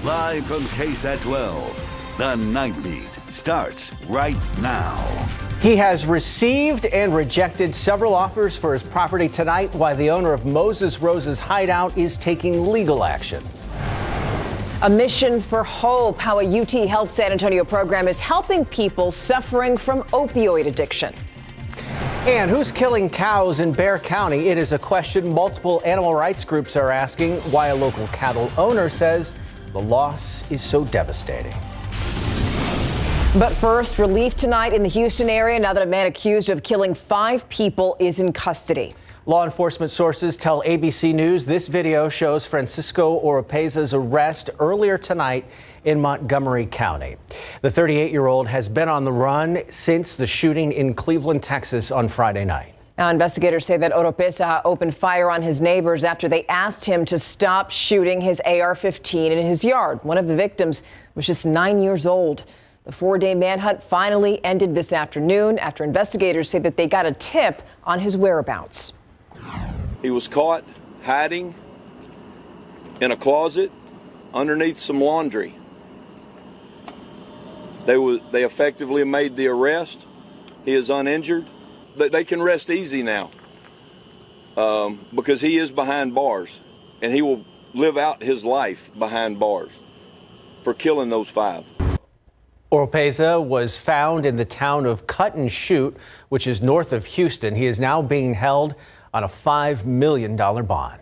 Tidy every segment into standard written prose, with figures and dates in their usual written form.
Live from KSAT 12, the Nightbeat starts right now. He has received and rejected several offers for his property tonight, while the owner of Moses Rose's hideout is taking legal action. A mission for hope, how a UT Health San Antonio program is helping people suffering from opioid addiction. And who's killing cows in Bexar County? It is a question multiple animal rights groups are asking, why a local cattle owner says the loss is so devastating. But first, relief tonight in the Houston area now that a man accused of killing 5 people is in custody. Law enforcement sources tell ABC News this video shows Francisco Oropeza's arrest earlier tonight in Montgomery County. The 38-year-old has been on the run since the shooting in Cleveland, Texas on Friday night. Now, investigators say that Oropeza opened fire on his neighbors after they asked him to stop shooting his AR-15 in his yard. One of the victims was just 9 years old. The 4-day manhunt finally ended this afternoon after investigators say that they got a tip on his whereabouts. He was caught hiding in a closet underneath some laundry. They effectively made the arrest. He is uninjured. They can rest easy now because he is behind bars, and he will live out his life behind bars for killing those 5. Oropeza was found in the town of Cut and Shoot, which is north of Houston. He is now being held on a $5 million bond.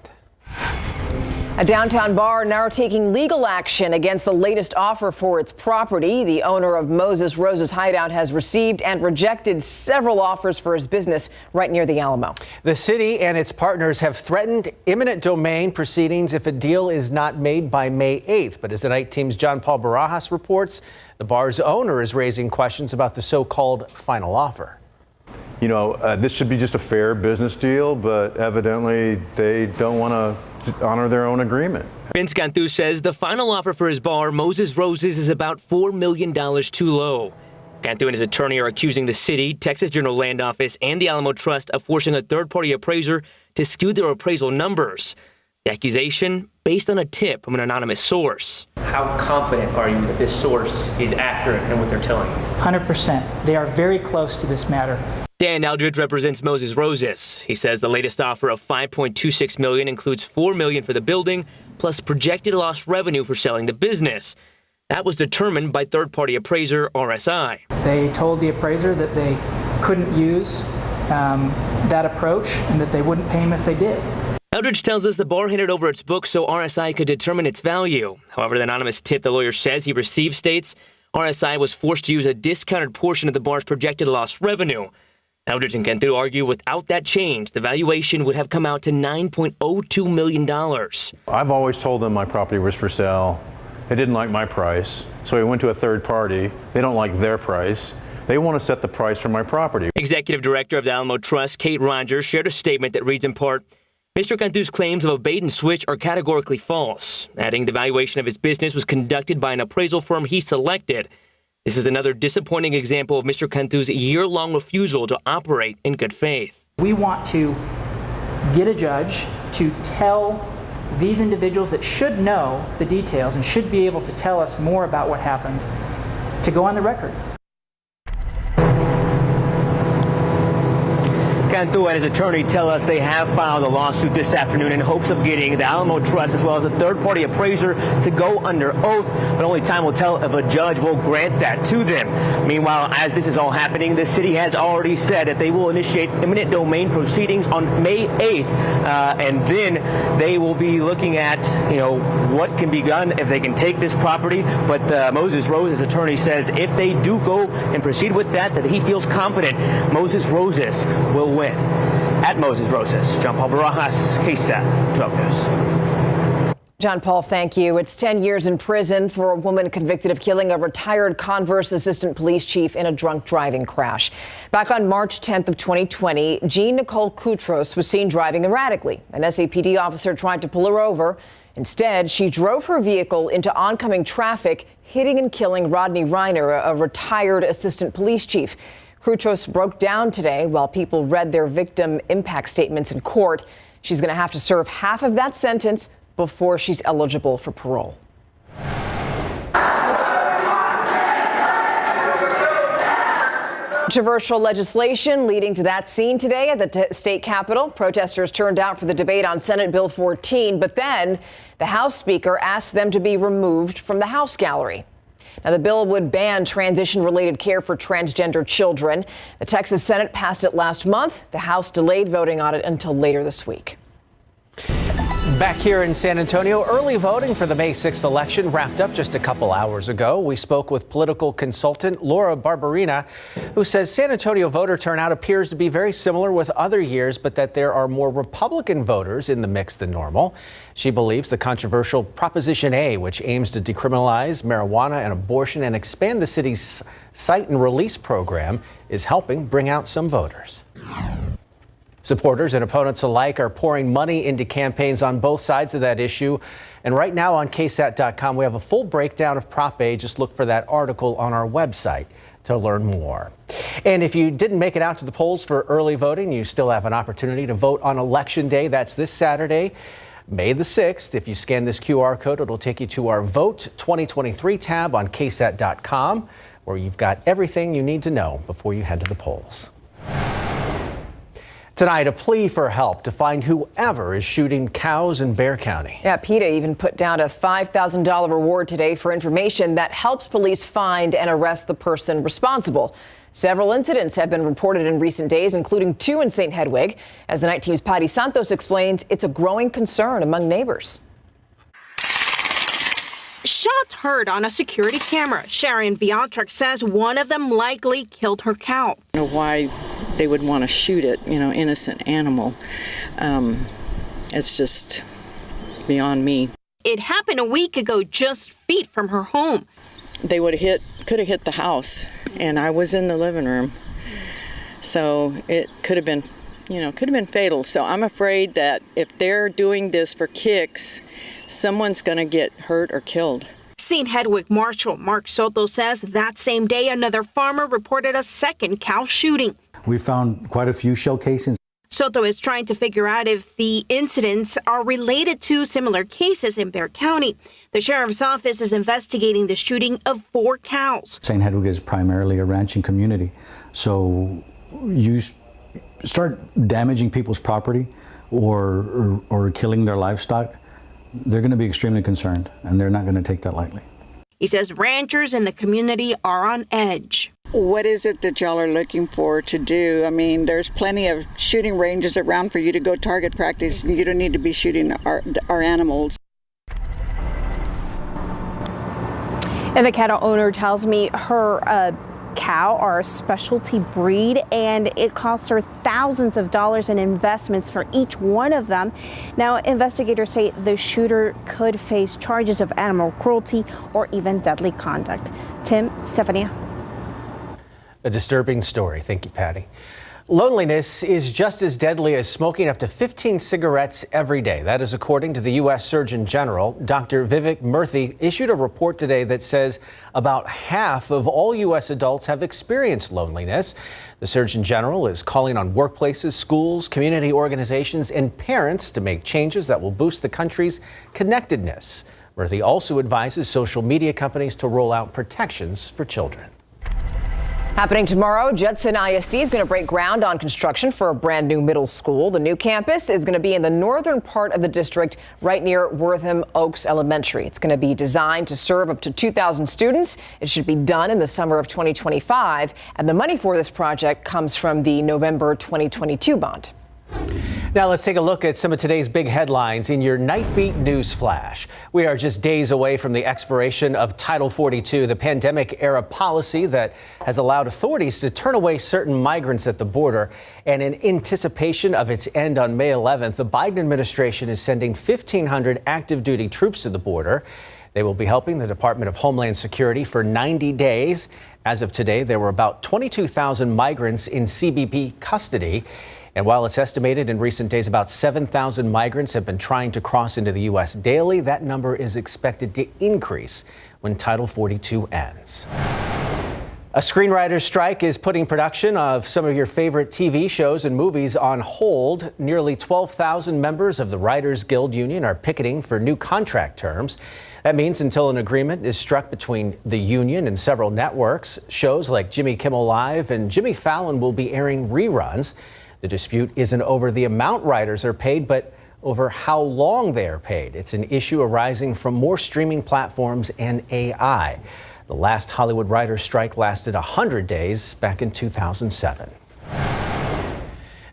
A downtown bar now taking legal action against the latest offer for its property. The owner of Moses Rose's hideout has received and rejected several offers for his business right near the Alamo. The city and its partners have threatened eminent domain proceedings if a deal is not made by May 8th. But as the night team's John Paul Barajas reports, the bar's owner is raising questions about the so-called final offer. You know, this should be just a fair business deal, but evidently they don't want to honor their own agreement. Vince Cantu says the final offer for his bar, Moses Rose's, is about $4 million too low. Cantu and his attorney are accusing the city, Texas General Land Office, and the Alamo Trust of forcing a third-party appraiser to skew their appraisal numbers. The accusation based on a tip from an anonymous source. How confident are you that this source is accurate in what they're telling you? 100%. They are very close to this matter. Dan Eldridge represents Moses Rose's. He says the latest offer of $5.26 million includes $4 million for the building, plus projected lost revenue for selling the business. That was determined by third-party appraiser RSI. They told the appraiser that they couldn't use that approach and that they wouldn't pay him if they did. Eldridge tells us the bar handed over its books so RSI could determine its value. However, the anonymous tip the lawyer says he received states RSI was forced to use a discounted portion of the bar's projected lost revenue. Eldridge and Cantu argue without that change, the valuation would have come out to $9.02 million. I've always told them my property was for sale. They didn't like my price, so we went to a third party. They don't like their price. They want to set the price for my property. Executive Director of the Alamo Trust, Kate Rogers, shared a statement that reads in part, Mr. Cantu's claims of a bait and switch are categorically false, adding the valuation of his business was conducted by an appraisal firm he selected. This is another disappointing example of Mr. Cantu's year-long refusal to operate in good faith. We want to get a judge to tell these individuals that should know the details and should be able to tell us more about what happened to go on the record. Cantu and his attorney tell us they have filed a lawsuit this afternoon in hopes of getting the Alamo Trust as well as a third-party appraiser to go under oath, but only time will tell if a judge will grant that to them. Meanwhile, as this is all happening, the city has already said that they will initiate eminent domain proceedings on May 8th, and then they will be looking at, what can be done if they can take this property. But Moses Rose's attorney says if they do go and proceed with that he feels confident Moses Rose's will win. At Moses Rose's, John Paul Barajas, KSAT 12 News. John Paul, thank you. It's 10 years in prison for a woman convicted of killing a retired Converse assistant police chief in a drunk driving crash. Back on March 10th of 2020, Jean Nicole Koutros was seen driving erratically. An SAPD officer tried to pull her over. Instead, she drove her vehicle into oncoming traffic, hitting and killing Rodney Reiner, a retired assistant police chief. Koutros broke down today while people read their victim impact statements in court. She's going to have to serve half of that sentence before she's eligible for parole. Controversial legislation leading to that scene today at the state capitol. Protesters turned out for the debate on Senate Bill 14, but then the House Speaker asked them to be removed from the House gallery. Now, the bill would ban transition-related care for transgender children. The Texas Senate passed it last month. The House delayed voting on it until later this week. Back here in San Antonio, early voting for the May 6th election wrapped up just a couple hours ago. We spoke with political consultant Laura Barberina, who says San Antonio voter turnout appears to be very similar with other years, but that there are more Republican voters in the mix than normal. She believes the controversial Proposition A, which aims to decriminalize marijuana and abortion and expand the city's cite and release program, is helping bring out some voters. Supporters and opponents alike are pouring money into campaigns on both sides of that issue. And right now on KSAT.com, we have a full breakdown of Prop A. Just look for that article on our website to learn more. And if you didn't make it out to the polls for early voting, you still have an opportunity to vote on Election Day. That's this Saturday, May the 6th. If you scan this QR code, it'll take you to our Vote 2023 tab on KSAT.com, where you've got everything you need to know before you head to the polls. Tonight, a plea for help to find whoever is shooting cows in Bexar County. Yeah, PETA even put down a $5,000 reward today for information that helps police find and arrest the person responsible. Several incidents have been reported in recent days, including 2 in St. Hedwig. As the Night Team's Patty Santos explains, it's a growing concern among neighbors. Shots heard on a security camera. Sharon Viatrix says one of them likely killed her cow. I don't know why they would want to shoot it, innocent animal. It's just beyond me. It happened a week ago, just feet from her home. They could have hit the house, and I was in the living room. So it could have been fatal. So I'm afraid that if they're doing this for kicks, someone's going to get hurt or killed. St. Hedwig Marshal Mark Soto says that same day, another farmer reported a second cow shooting. We found quite a few shell casings. Soto is trying to figure out if the incidents are related to similar cases in Bexar County. The sheriff's office is investigating the shooting of 4 cows. St. Hedwig is primarily a ranching community. So you start damaging people's property or killing their livestock, they're going to be extremely concerned, and they're not going to take that lightly. He says ranchers in the community are on edge. What is it that y'all are looking for to do? I mean, there's plenty of shooting ranges around for you to go target practice. You don't need to be shooting our animals. And the cattle owner tells me her cow are a specialty breed, and it costs her thousands of dollars in investments for each one of them. Now, investigators say the shooter could face charges of animal cruelty or even deadly conduct. Tim, Stephanie. A disturbing story. Thank you, Patty. Loneliness is just as deadly as smoking up to 15 cigarettes every day. That is according to the U.S. Surgeon General. Dr. Vivek Murthy issued a report today that says about half of all U.S. adults have experienced loneliness. The Surgeon General is calling on workplaces, schools, community organizations, and parents to make changes that will boost the country's connectedness. Murthy also advises social media companies to roll out protections for children. Happening tomorrow, Judson ISD is going to break ground on construction for a brand new middle school. The new campus is going to be in the northern part of the district, right near Wortham Oaks Elementary. It's going to be designed to serve up to 2,000 students. It should be done in the summer of 2025, and the money for this project comes from the November 2022 bond. Now let's take a look at some of today's big headlines in your Nightbeat News Flash. We are just days away from the expiration of Title 42, the pandemic-era policy that has allowed authorities to turn away certain migrants at the border. And in anticipation of its end on May 11th, the Biden administration is sending 1,500 active-duty troops to the border. They will be helping the Department of Homeland Security for 90 days. As of today, there were about 22,000 migrants in CBP custody. And while it's estimated in recent days about 7,000 migrants have been trying to cross into the U.S. daily, that number is expected to increase when Title 42 ends. A screenwriter's strike is putting production of some of your favorite TV shows and movies on hold. Nearly 12,000 members of the Writers Guild Union are picketing for new contract terms. That means until an agreement is struck between the union and several networks, shows like Jimmy Kimmel Live and Jimmy Fallon will be airing reruns. The dispute isn't over the amount writers are paid, but over how long they are paid. It's an issue arising from more streaming platforms and AI. The last Hollywood writers' strike lasted 100 days back in 2007.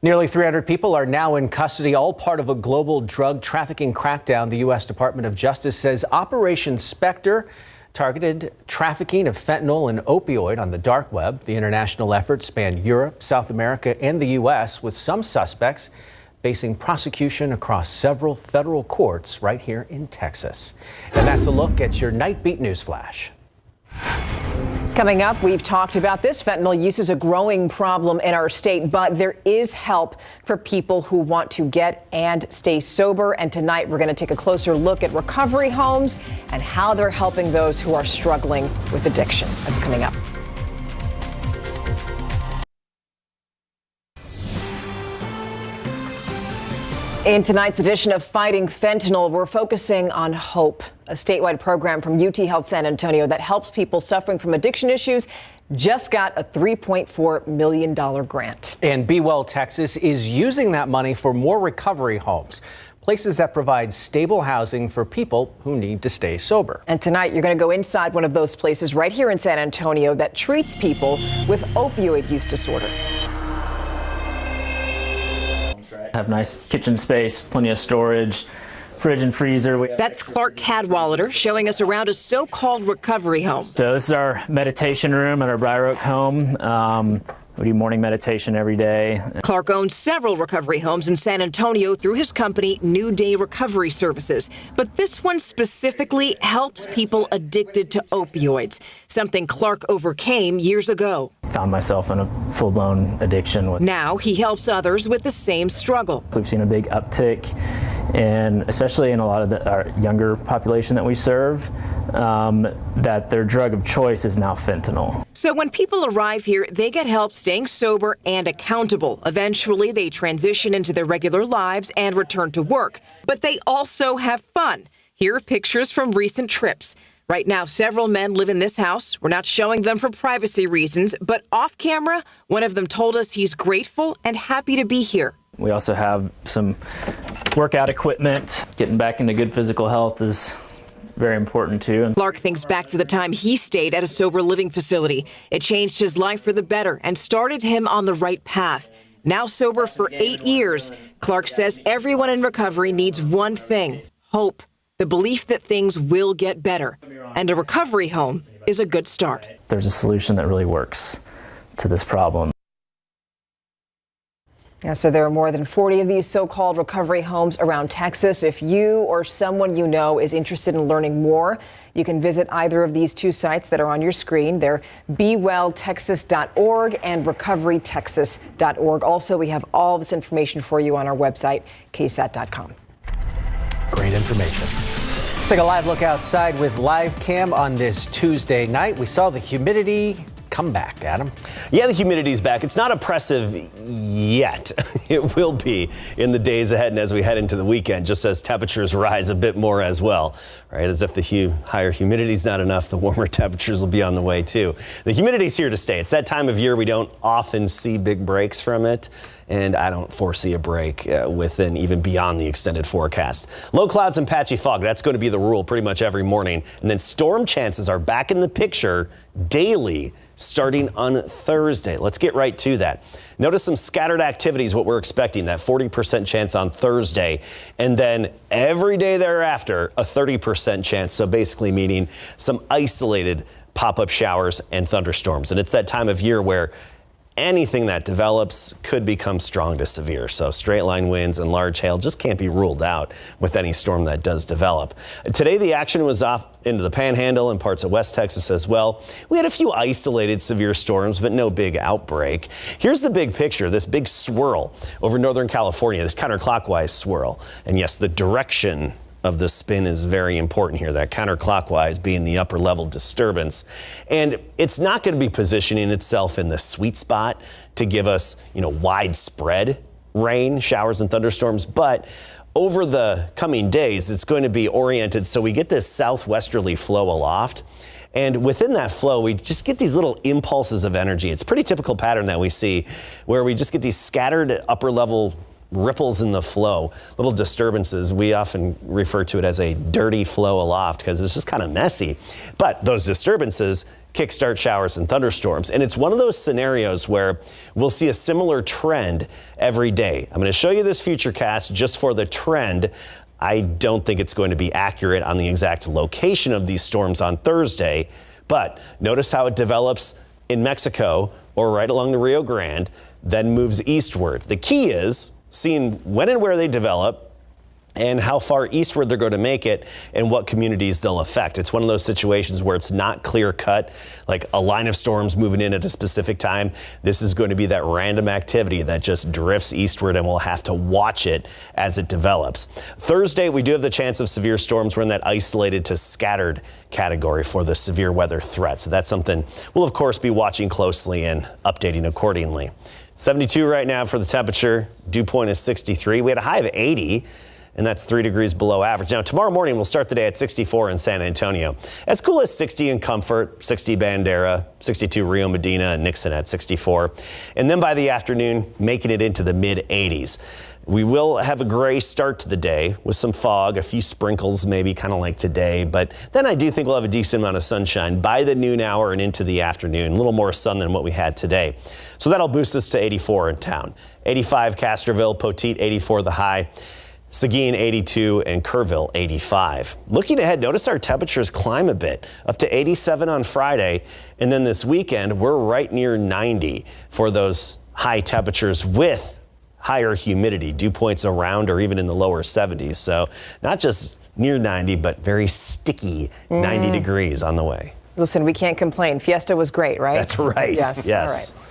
Nearly 300 people are now in custody, all part of a global drug trafficking crackdown. The U.S. Department of Justice says Operation Spectre targeted trafficking of fentanyl and opioid on the dark web. The international effort spanned Europe, South America, and the U.S., with some suspects facing prosecution across several federal courts right here in Texas. And that's a look at your Nightbeat News Flash. Coming up, we've talked about this. Fentanyl use is a growing problem in our state, but there is help for people who want to get and stay sober. And tonight, we're going to take a closer look at recovery homes and how they're helping those who are struggling with addiction. That's coming up. In tonight's edition of Fighting Fentanyl, we're focusing on HOPE, a statewide program from UT Health San Antonio that helps people suffering from addiction issues. Just got a $3.4 million grant. And Be Well Texas is using that money for more recovery homes, places that provide stable housing for people who need to stay sober. And tonight, you're going to go inside one of those places right here in San Antonio that treats people with opioid use disorder. Have nice kitchen space, plenty of storage, fridge and freezer. That's Clark Cadwallader showing us around a so-called recovery home. So this is our meditation room at our Briar Oak home. We do morning meditation every day. Clark owns several recovery homes in San Antonio through his company, New Day Recovery Services. But this one specifically helps people addicted to opioids, something Clark overcame years ago. Found myself in a full-blown addiction. Now he helps others with the same struggle. We've seen a big uptick, and especially in a lot of our younger population that we serve, that their drug of choice is now fentanyl. So when people arrive here, they get help staying sober and accountable. Eventually, they transition into their regular lives and return to work. But they also have fun. Here are pictures from recent trips. Right now, several men live in this house. We're not showing them for privacy reasons, but off camera, one of them told us he's grateful and happy to be here. We also have some workout equipment. Getting back into good physical health is very important too. Clark thinks back to the time he stayed at a sober living facility. It changed his life for the better and started him on the right path. Now sober for 8 years, Clark says everyone in recovery needs one thing: hope, the belief that things will get better. And a recovery home is a good start. There's a solution that really works to this problem. Yeah, so there are more than 40 of these so-called recovery homes around Texas. If you or someone you know is interested in learning more, you can visit either of these two sites that are on your screen. They're bewelltexas.org and recoverytexas.org. Also, we have all this information for you on our website, ksat.com. Great information. Let's take a live look outside with live cam on this Tuesday night. We saw the humidity come back, Adam. Yeah, the humidity's back. It's not oppressive yet. It will be in the days ahead and as we head into the weekend, just as temperatures rise a bit more as well, right? As if the higher humidity's not enough, the warmer temperatures will be on the way too. The humidity's here to stay. It's that time of year we don't often see big breaks from it, and I don't foresee a break within even beyond the extended forecast. Low clouds and patchy fog, that's going to be the rule pretty much every morning. And then storm chances are back in the picture daily starting on Thursday. Let's get right to that. Notice some scattered activities, what we're expecting, that 40% chance on Thursday. And then every day thereafter, a 30% chance. So basically meaning some isolated pop-up showers and thunderstorms. And it's that time of year where anything that develops could become strong to severe. So straight line winds and large hail just can't be ruled out with any storm that does develop. Today, the action was off into the Panhandle and parts of West Texas as well. We had a few isolated severe storms, but no big outbreak. Here's the big picture, this big swirl over Northern California, this counterclockwise swirl. And yes, the direction of the spin is very important here, that counterclockwise being the upper level disturbance. And it's not going to be positioning itself in the sweet spot to give us, widespread rain, showers and thunderstorms, but over the coming days, it's going to be oriented so we get this southwesterly flow aloft. And within that flow, we just get these little impulses of energy. It's a pretty typical pattern that we see where we just get these scattered upper level ripples in the flow, little disturbances. We often refer to it as a dirty flow aloft because it's just kind of messy. But those disturbances kickstart showers and thunderstorms. And it's one of those scenarios where we'll see a similar trend every day. I'm going to show you this futurecast just for the trend. I don't think it's going to be accurate on the exact location of these storms on Thursday, but notice how it develops in Mexico or right along the Rio Grande, then moves eastward. The key is seeing when and where they develop and how far eastward they're going to make it and what communities they'll affect. It's one of those situations where it's not clear cut, like a line of storms moving in at a specific time. This is going to be that random activity that just drifts eastward, and we'll have to watch it as it develops. Thursday, we do have the chance of severe storms. We're in that isolated to scattered category for the severe weather threat. So that's something we'll, of course, be watching closely and updating accordingly. 72 right now for the temperature. Dew point is 63. We had a high of 80. And that's 3 degrees below average. Now, tomorrow morning, we'll start the day at 64 in San Antonio. As cool as 60 in Comfort, 60 Bandera, 62 Rio Medina, and Nixon at 64. And then by the afternoon, making it into the mid-80s. We will have a gray start to the day with some fog, a few sprinkles maybe, kind of like today. But then I do think we'll have a decent amount of sunshine by the noon hour and into the afternoon. A little more sun than what we had today. So that'll boost us to 84 in town. 85 Castroville, Poteet 84 the high. Seguin 82 and Kerrville 85. Looking ahead, notice our temperatures climb a bit, up to 87 on Friday. And then this weekend, we're right near 90 for those high temperatures with higher humidity, dew points around or even in the lower 70s. So not just near 90, but very sticky 90 degrees on the way. Listen, we can't complain. Fiesta was great, right? That's right. Yes. Yes. All right.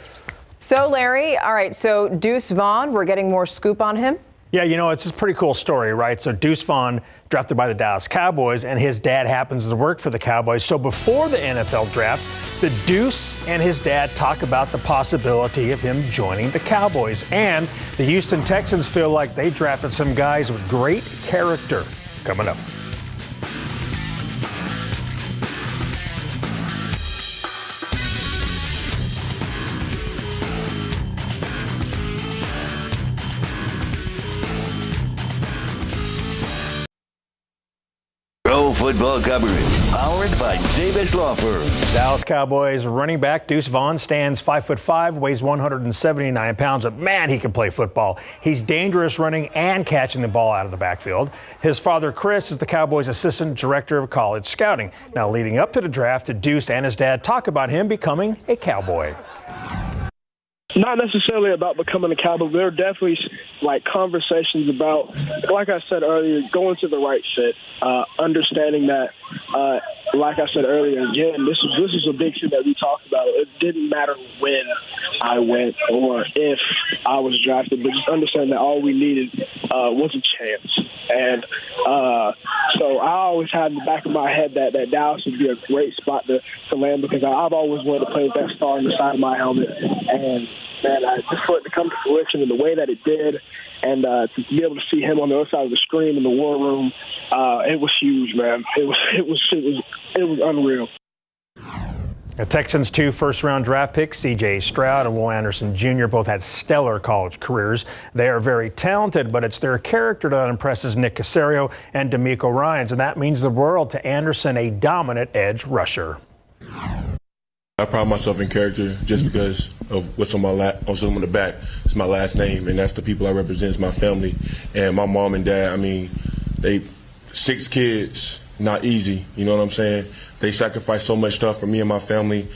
So, Larry, all right, so Deuce Vaughn, we're getting more scoop on him? Yeah, it's a pretty cool story, right? So Deuce Vaughn, drafted by the Dallas Cowboys, and his dad happens to work for the Cowboys. So before the NFL draft, the Deuce and his dad talk about the possibility of him joining the Cowboys. And the Houston Texans feel like they drafted some guys with great character. Coming up. Pro football coverage powered by Davis Law Firm. Dallas Cowboys running back Deuce Vaughn stands 5'5", weighs 179 pounds, but man, he can play football. He's dangerous running and catching the ball out of the backfield. His father, Chris, is the Cowboys' assistant director of college scouting. Now, leading up to the draft, Deuce and his dad talk about him becoming a Cowboy. Not necessarily about becoming a Cowboy. There are definitely conversations about, like I said earlier, going to the right fit, understanding that, like I said earlier, again, this is a big thing that we talked about. It didn't matter when I went or if I was drafted, but just understand that all we needed was a chance. And so I always had in the back of my head that Dallas would be a great spot to land because I've always wanted to play with that star on the side of my helmet. And man, just for it to come to fruition in the way that it did, and to be able to see him on the other side of the screen in the war room, it was huge, man. It was unreal. The Texans' 2 first-round draft picks, C.J. Stroud and Will Anderson Jr., both had stellar college careers. They are very talented, but it's their character that impresses Nick Caserio and D'Amico Ryans, and that means the world to Anderson, a dominant edge rusher. I pride myself in character just because of what's on the back. It's my last name, and that's the people I represent. It's my family and my mom and dad. I mean, they 6 kids, not easy. You know what I'm saying? They sacrificed so much stuff for me and my family.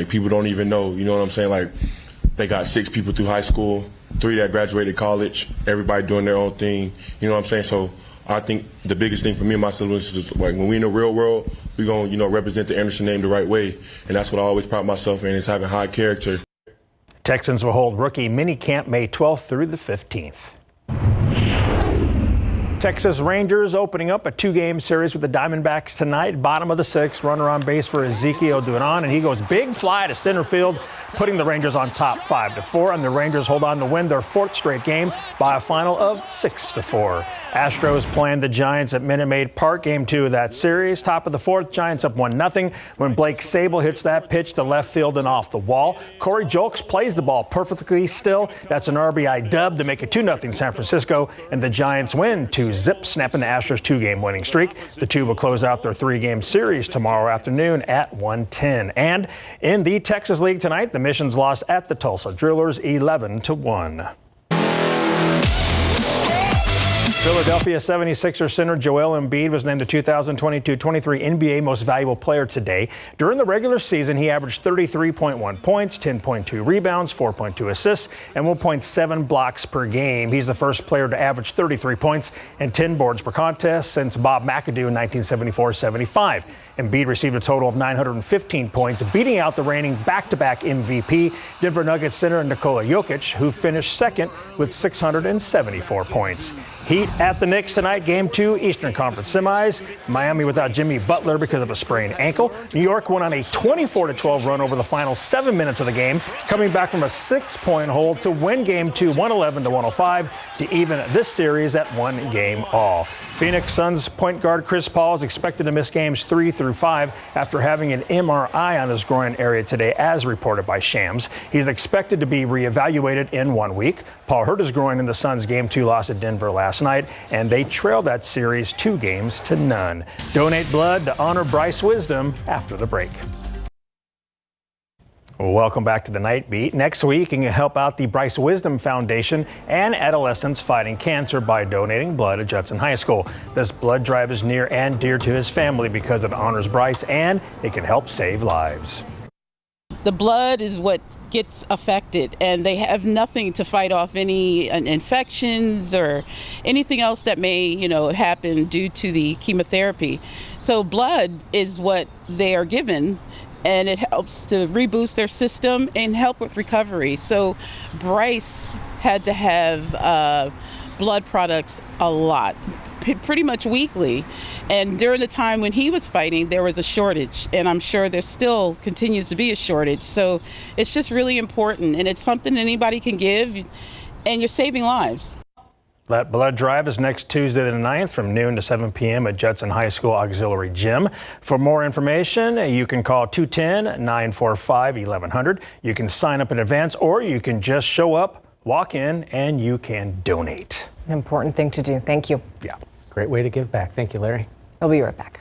People don't even know. You know what I'm saying? They got 6 people through high school, 3 that graduated college. Everybody doing their own thing. You know what I'm saying? So I think the biggest thing for me and my siblings is when we in the real world, we're going to represent the Anderson name the right way. And that's what I always pride myself in, is having high character. Texans will hold rookie minicamp May 12th through the 15th. Texas Rangers opening up a 2-game series with the Diamondbacks tonight. Bottom of the 6th, runner on base for Ezekiel Duran, and he goes big fly to center field, putting the Rangers on top 5-4, and the Rangers hold on to win their 4th straight game by a final of 6-4. Astros playing the Giants at Minute Maid Park, game 2 of that series. Top of the 4th, Giants up 1-0 when Blake Sable hits that pitch to left field and off the wall. Corey Julks plays the ball perfectly still. That's an RBI dub to make it 2-0 San Francisco, and the Giants win 2-0, snapping the Astros 2-game winning streak. The two will close out their 3-game series tomorrow afternoon at 1:10. And in the Texas League tonight, the Missions lost at the Tulsa Drillers 11-1. Philadelphia 76ers center Joel Embiid was named the 2022-23 NBA Most Valuable Player today. During the regular season, he averaged 33.1 points, 10.2 rebounds, 4.2 assists, and 1.7 blocks per game. He's the first player to average 33 points and 10 boards per contest since Bob McAdoo in 1974-75. Embiid received a total of 915 points, beating out the reigning back-to-back MVP, Denver Nuggets center Nikola Jokic, who finished second with 674 points. Heat at the Knicks tonight, Game 2, Eastern Conference semis. Miami without Jimmy Butler because of a sprained ankle. New York went on a 24-12 run over the final 7 minutes of the game, coming back from a 6-point hold to win Game 2, 111-105, to even this series at 1 game all. Phoenix Suns point guard Chris Paul is expected to miss games 3 through 5 after having an MRI on his groin area today, as reported by Shams. He's expected to be reevaluated in 1 week. Paul hurt his groin in the Suns' Game 2 loss at Denver last night, and they trailed that series 2-0. Donate blood to honor Bryce Wisdom after the break. Welcome back to the Night Beat. Next week, you can help out the Bryce Wisdom Foundation and adolescents fighting cancer by donating blood at Judson High School. This blood drive is near and dear to his family because it honors Bryce and it can help save lives. The blood is what gets affected, and they have nothing to fight off any infections or anything else that may, happen due to the chemotherapy. So blood is what they are given, and it helps to reboost their system and help with recovery. So Bryce had to have blood products a lot, pretty much weekly. And during the time when he was fighting, there was a shortage, and I'm sure there still continues to be a shortage. So it's just really important, and it's something anybody can give, and you're saving lives. That blood drive is next Tuesday the 9th from noon to 7 p.m. at Judson High School Auxiliary Gym. For more information, you can call 210-945-1100. You can sign up in advance, or you can just show up, walk in, and you can donate. An important thing to do. Thank you. Yeah. Great way to give back. Thank you, Larry. I'll be right back.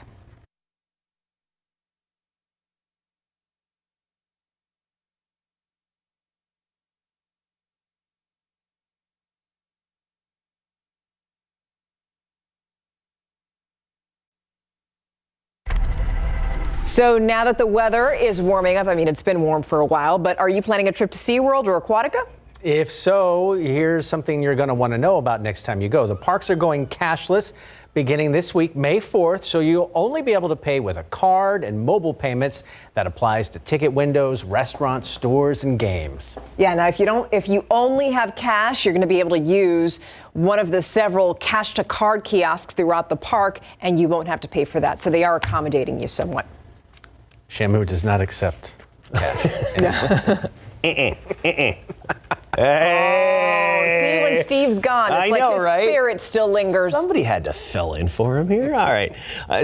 So now that the weather is warming up, it's been warm for a while, but are you planning a trip to SeaWorld or Aquatica? If so, here's something you're going to want to know about next time you go. The parks are going cashless beginning this week, May 4th, so you'll only be able to pay with a card and mobile payments. That applies to ticket windows, restaurants, stores, and games. Yeah, now if you only have cash, you're going to be able to use one of the several cash to card kiosks throughout the park, and you won't have to pay for that. So they are accommodating you somewhat. Shamu does not accept cash. Oh, see, when Steve's gone, it's like his spirit still lingers. Somebody had to fill in for him here. All right.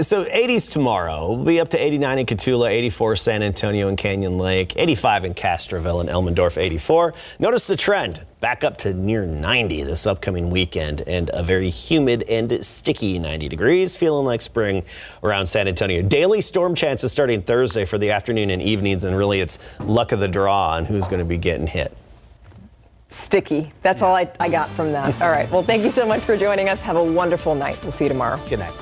So 80s tomorrow. We'll be up to 89 in Cotulla, 84 San Antonio and Canyon Lake, 85 in Castroville and Elmendorf, 84. Notice the trend. Back up to near 90 this upcoming weekend, and a very humid and sticky 90 degrees, feeling like spring around San Antonio. Daily storm chances starting Thursday for the afternoon and evenings, and really it's luck of the draw on who's going to be getting hit. Sticky. That's all I got from that. All right. Well, thank you so much for joining us. Have a wonderful night. We'll see you tomorrow. Good night.